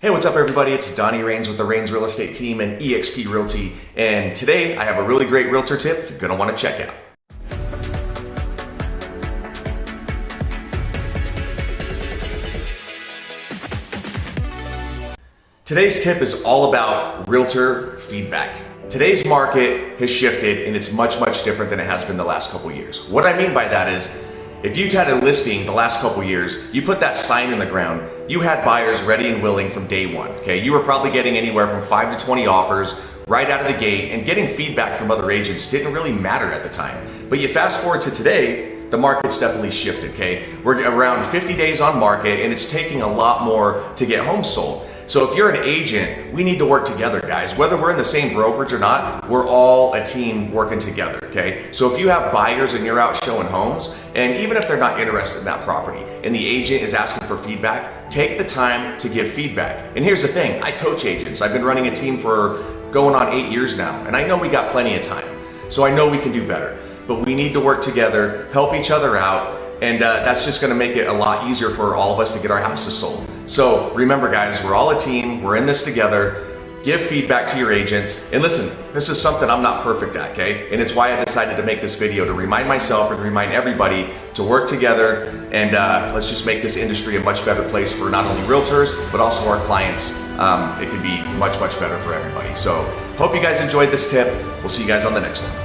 Hey, what's up everybody? It's Donnie Rains with the Rains Real Estate Team and eXp Realty. And today I have a really great realtor tip you're gonna wanna check out. Today's tip is all about realtor feedback. Today's market has shifted and it's much different than it has been the last couple years. What I mean by that is, if you've had a listing the last couple years, you put that sign in the ground, you had buyers ready and willing from day one, okay? You were probably getting anywhere from 5 to 20 offers right out of the gate, and getting feedback from other agents didn't really matter at the time. But you fast forward to today, the market's definitely shifted, okay? We're around 50 days on market and it's taking a lot more to get homes sold. So if you're an agent, we need to work together, guys. Whether we're in the same brokerage or not, we're all a team working together, okay? So if you have buyers and you're out showing homes, and even if they're not interested in that property, and the agent is asking for feedback, take the time to give feedback. And here's the thing, I coach agents. I've been running a team for going on 8 years now, and I know we got plenty of time. So I know we can do better, but we need to work together, help each other out, and that's just gonna make it a lot easier for all of us to get our houses sold. So remember guys, we're all a team, we're in this together. Give feedback to your agents. And listen, this is something I'm not perfect at, okay? And it's why I decided to make this video, to remind myself and remind everybody to work together, and let's just make this industry a much better place for not only realtors, but also our clients. It can be much better for everybody. So hope you guys enjoyed this tip. We'll see you guys on the next one.